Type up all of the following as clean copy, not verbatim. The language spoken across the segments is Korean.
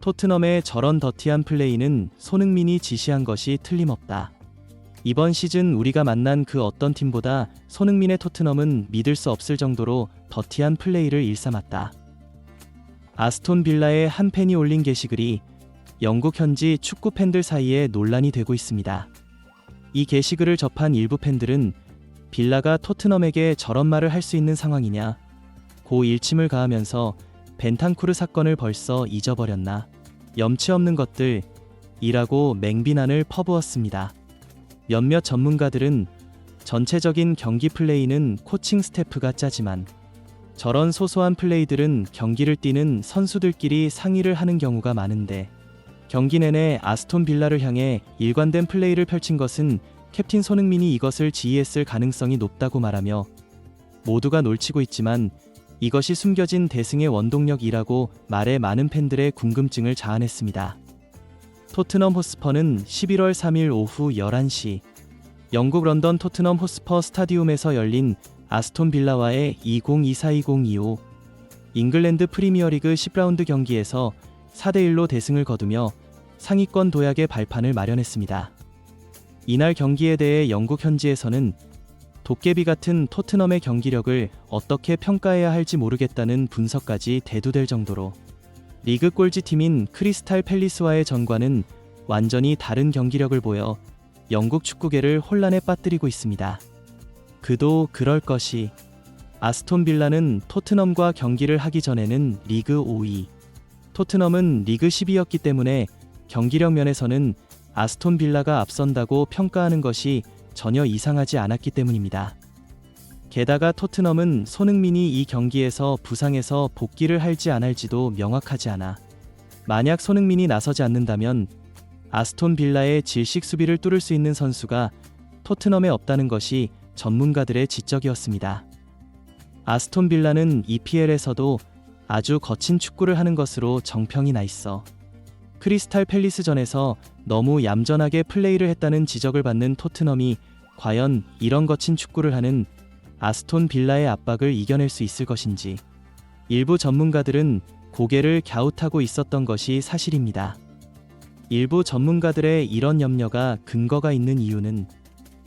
토트넘의 저런 더티한 플레이는 손흥민이 지시한 것이 틀림없다. 이번 시즌 우리가 만난 그 어떤 팀보다 손흥민의 토트넘은 믿을 수 없을 정도로 더티한 플레이를 일삼았다. 아스톤 빌라의 한 팬이 올린 게시글이 영국 현지 축구 팬들 사이에 논란이 되고 있습니다. 이 게시글을 접한 일부 팬들은 빌라가 토트넘에게 저런 말을 할 수 있는 상황이냐, 고 일침을 가하면서 벤탄쿠르 사건을 벌써 잊어버렸나, 염치 없는 것들 이라고 맹비난을 퍼부었습니다. 몇몇 전문가들은 전체적인 경기 플레이는 코칭 스태프가 짜지만 저런 소소한 플레이들은 경기를 뛰는 선수들끼리 상의를 하는 경우가 많은데, 경기 내내 아스톤 빌라를 향해 일관된 플레이를 펼친 것은 캡틴 손흥민이 이것을 지휘했을 가능성이 높다고 말하며, 모두가 놀치고 있지만 이것이 숨겨진 대승의 원동력이라고 말해 많은 팬들의 궁금증을 자아냈습니다. 토트넘 호스퍼는 11월 3일 오후 11시 영국 런던 토트넘 호스퍼 스타디움에서 열린 아스톤 빌라와의 2024-2025 잉글랜드 프리미어리그 10라운드 경기에서 4대1로 대승을 거두며 상위권 도약의 발판을 마련했습니다. 이날 경기에 대해 영국 현지에서는 도깨비 같은 토트넘의 경기력을 어떻게 평가해야 할지 모르겠다는 분석까지 대두될 정도로 리그 꼴찌팀인 크리스탈 팰리스와의 전과는 완전히 다른 경기력을 보여 영국 축구계를 혼란에 빠뜨리고 있습니다. 그도 그럴 것이, 아스톤 빌라는 토트넘과 경기를 하기 전에는 리그 5위, 토트넘은 리그 10위였기 때문에 경기력 면에서는 아스톤 빌라가 앞선다고 평가하는 것이 전혀 이상하지 않았기 때문입니다. 게다가 토트넘은 손흥민이 이 경기에서 부상해서 복귀를 할지 안 할지도 명확하지 않아, 만약 손흥민이 나서지 않는다면 아스톤 빌라의 질식 수비를 뚫을 수 있는 선수가 토트넘에 없다는 것이 전문가들의 지적이었습니다. 아스톤 빌라는 EPL에서도 아주 거친 축구를 하는 것으로 정평이 나 있어 크리스탈 팰리스전에서 너무 얌전하게 플레이를 했다는 지적을 받는 토트넘이 과연 이런 거친 축구를 하는 아스톤 빌라의 압박을 이겨낼 수 있을 것인지 일부 전문가들은 고개를 갸웃하고 있었던 것이 사실입니다. 일부 전문가들의 이런 염려가 근거가 있는 이유는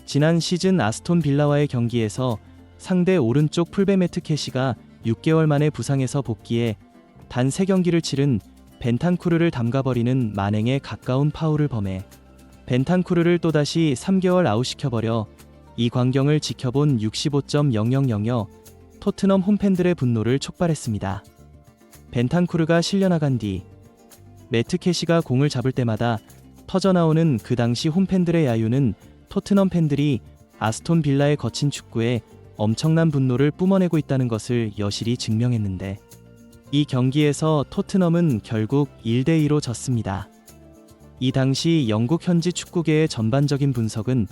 지난 시즌 아스톤 빌라와의 경기에서 상대 오른쪽 풀백 매트 캐시가 6개월 만에 부상해서 복귀해 단 3경기를 치른 벤탄쿠르를 담가버리는 만행에 가까운 파울을 범해 벤탄쿠르를 또다시 3개월 아웃시켜버려 이 광경을 지켜본 65.0000 토트넘 홈팬들의 분노를 촉발했습니다. 벤탄쿠르가 실려나간 뒤 매트 캐시가 공을 잡을 때마다 터져나오는 그 당시 홈팬들의 야유는 토트넘 팬들이 아스톤 빌라의 거친 축구에 엄청난 분노를 뿜어내고 있다는 것을 여실히 증명했는데, 이 경기에서 토트넘은 결국 1대2로 졌습니다. 이 당시 영국 현지 축구계의 전반적인 분석은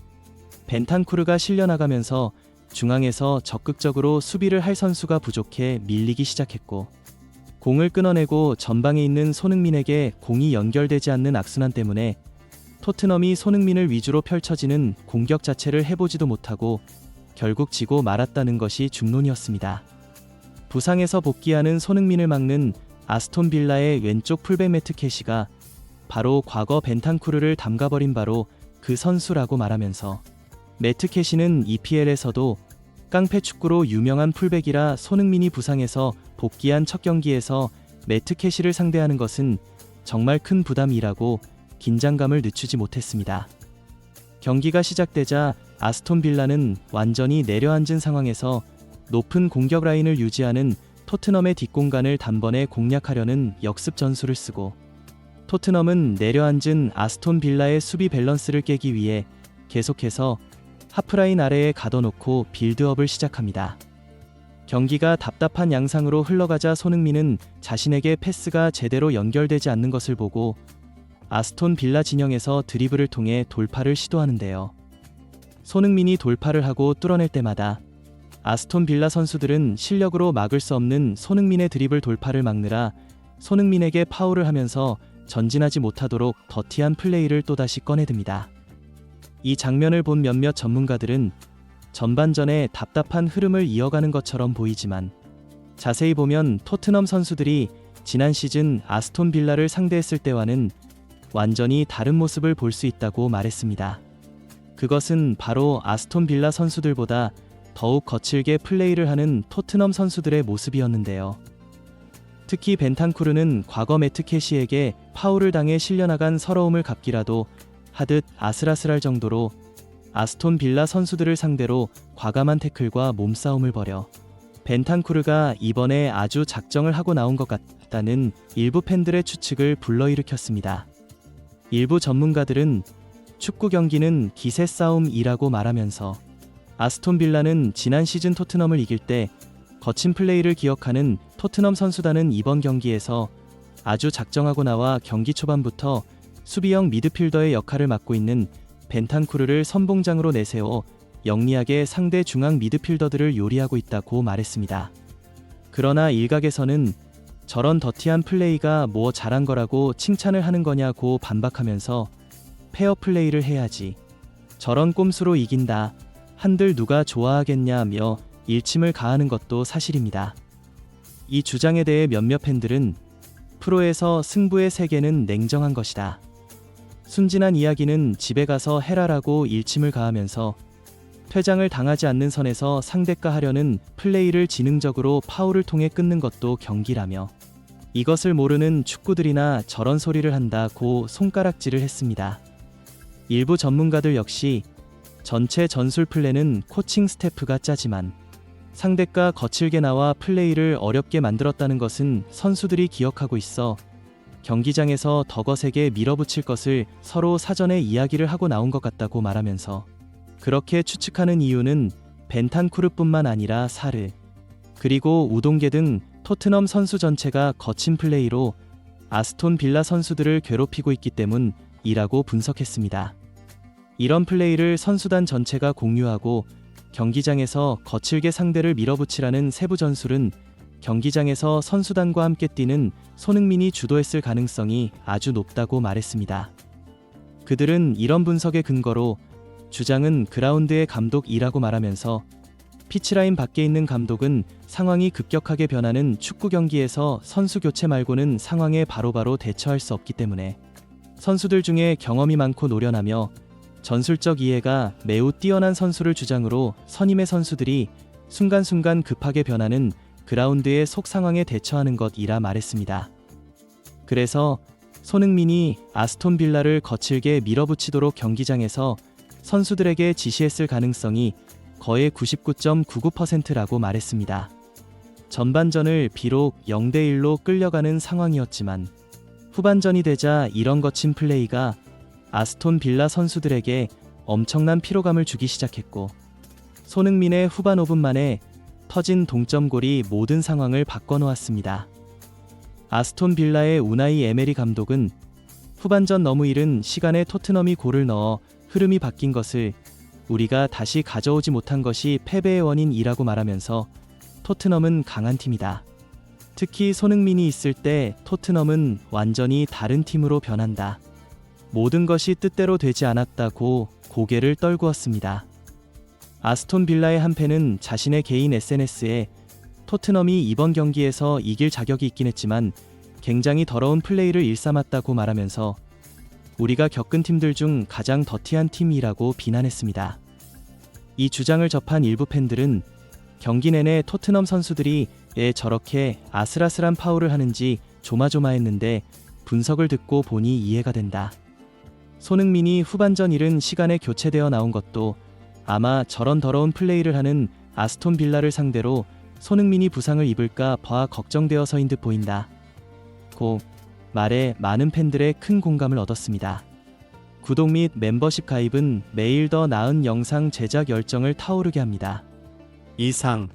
벤탄쿠르가 실려나가면서 중앙에서 적극적으로 수비를 할 선수가 부족해 밀리기 시작했고, 공을 끊어내고 전방에 있는 손흥민에게 공이 연결되지 않는 악순환 때문에 토트넘이 손흥민을 위주로 펼쳐지는 공격 자체를 해보지도 못하고 결국 지고 말았다는 것이 중론이었습니다. 부상에서 복귀하는 손흥민을 막는 아스톤 빌라의 왼쪽 풀백 매트 캐시가 바로 과거 벤탄쿠르를 담가버린 바로 그 선수라고 말하면서, 매트 캐시는 EPL에서도 깡패 축구로 유명한 풀백이라 손흥민이 부상해서 복귀한 첫 경기에서 매트 캐시를 상대하는 것은 정말 큰 부담이라고 긴장감을 늦추지 못했습니다. 경기가 시작되자 아스톤 빌라는 완전히 내려앉은 상황에서 높은 공격 라인을 유지하는 토트넘의 뒷공간을 단번에 공략하려는 역습 전술을 쓰고, 토트넘은 내려앉은 아스톤 빌라의 수비 밸런스를 깨기 위해 계속해서 하프라인 아래에 가둬놓고 빌드업을 시작합니다. 경기가 답답한 양상으로 흘러가자 손흥민은 자신에게 패스가 제대로 연결되지 않는 것을 보고 아스톤 빌라 진영에서 드리블을 통해 돌파를 시도하는데요. 손흥민이 돌파를 하고 뚫어낼 때마다 아스톤 빌라 선수들은 실력으로 막을 수 없는 손흥민의 드리블 돌파를 막느라 손흥민에게 파울을 하면서 전진하지 못하도록 더티한 플레이를 또다시 꺼내듭니다. 이 장면을 본 몇몇 전문가들은 전반전에 답답한 흐름을 이어가는 것처럼 보이지만 자세히 보면 토트넘 선수들이 지난 시즌 아스톤 빌라를 상대했을 때와는 완전히 다른 모습을 볼 수 있다고 말했습니다. 그것은 바로 아스톤 빌라 선수들보다 더욱 거칠게 플레이를 하는 토트넘 선수들의 모습이었는데요. 특히 벤탄쿠르는 과거 매트 캐시에게 파울을 당해 실려나간 서러움을 갚기라도 하듯 아슬아슬할 정도로 아스톤 빌라 선수들을 상대로 과감한 태클과 몸싸움을 벌여 벤탄쿠르가 이번에 아주 작정을 하고 나온 것 같다는 일부 팬들의 추측을 불러일으켰습니다. 일부 전문가들은 축구 경기는 기세 싸움이라고 말하면서 아스톤 빌라는 지난 시즌 토트넘을 이길 때 거친 플레이를 기억하는 토트넘 선수단은 이번 경기에서 아주 작정하고 나와 경기 초반부터 수비형 미드필더의 역할을 맡고 있는 벤탄쿠르를 선봉장으로 내세워 영리하게 상대 중앙 미드필더들을 요리하고 있다고 말했습니다. 그러나 일각에서는 저런 더티한 플레이가 뭐 잘한 거라고 칭찬을 하는 거냐고 반박하면서 페어 플레이를 해야지, 저런 꼼수로 이긴다, 한들 누가 좋아하겠냐며 일침을 가하는 것도 사실입니다. 이 주장에 대해 몇몇 팬들은 프로에서 승부의 세계는 냉정한 것이다, 순진한 이야기는 집에 가서 해라라고 일침을 가하면서 퇴장을 당하지 않는 선에서 상대가 하려는 플레이를 지능적으로 파울을 통해 끊는 것도 경기라며 이것을 모르는 축구들이나 저런 소리를 한다고 손가락질을 했습니다. 일부 전문가들 역시 전체 전술 플랜은 코칭 스태프가 짜지만 상대가 거칠게 나와 플레이를 어렵게 만들었다는 것은 선수들이 기억하고 있어 경기장에서 더 거세게 밀어붙일 것을 서로 사전에 이야기를 하고 나온 것 같다고 말하면서 그렇게 추측하는 이유는 벤탄쿠르뿐만 아니라 사르, 그리고 우동계 등 토트넘 선수 전체가 거친 플레이로 아스톤 빌라 선수들을 괴롭히고 있기 때문이라고 분석했습니다. 이런 플레이를 선수단 전체가 공유하고 경기장에서 거칠게 상대를 밀어붙이라는 세부 전술은 경기장에서 선수단과 함께 뛰는 손흥민이 주도했을 가능성이 아주 높다고 말했습니다. 그들은 이런 분석의 근거로 주장은 그라운드의 감독이라고 말하면서 피치라인 밖에 있는 감독은 상황이 급격하게 변하는 축구 경기에서 선수 교체 말고는 상황에 바로바로 대처할 수 없기 때문에 선수들 중에 경험이 많고 노련하며 전술적 이해가 매우 뛰어난 선수를 주장으로 선임의 선수들이 순간순간 급하게 변하는 그라운드의 속 상황에 대처하는 것이라 말했습니다. 그래서 손흥민이 아스톤 빌라를 거칠게 밀어붙이도록 경기장에서 선수들에게 지시했을 가능성이 거의 99.99%라고 말했습니다. 전반전을 비록 0대1로 끌려가는 상황이었지만 후반전이 되자 이런 거친 플레이가 아스톤 빌라 선수들에게 엄청난 피로감을 주기 시작했고 손흥민의 후반 5분 만에 터진 동점골이 모든 상황을 바꿔놓았습니다. 아스톤 빌라의 우나이 에메리 감독은 후반전 너무 이른 시간에 토트넘이 골을 넣어 흐름이 바뀐 것을 우리가 다시 가져오지 못한 것이 패배의 원인이라고 말하면서 토트넘은 강한 팀이다, 특히 손흥민이 있을 때 토트넘은 완전히 다른 팀으로 변한다, 모든 것이 뜻대로 되지 않았다고 고개를 떨구었습니다. 아스톤 빌라의 한 팬은 자신의 개인 SNS에 토트넘이 이번 경기에서 이길 자격이 있긴 했지만 굉장히 더러운 플레이를 일삼았다고 말하면서 우리가 겪은 팀들 중 가장 더티한 팀이라고 비난했습니다. 이 주장을 접한 일부 팬들은 경기 내내 토트넘 선수들이 왜 저렇게 아슬아슬한 파울을 하는지 조마조마했는데 분석을 듣고 보니 이해가 된다, 손흥민이 후반전 이른 시간에 교체되어 나온 것도 아마 저런 더러운 플레이를 하는 아스톤 빌라를 상대로 손흥민이 부상을 입을까 봐 걱정되어서인 듯 보인다 고 말에 많은 팬들의 큰 공감을 얻었습니다. 구독 및 멤버십 가입은 매일 더 나은 영상 제작 열정을 타오르게 합니다. 이상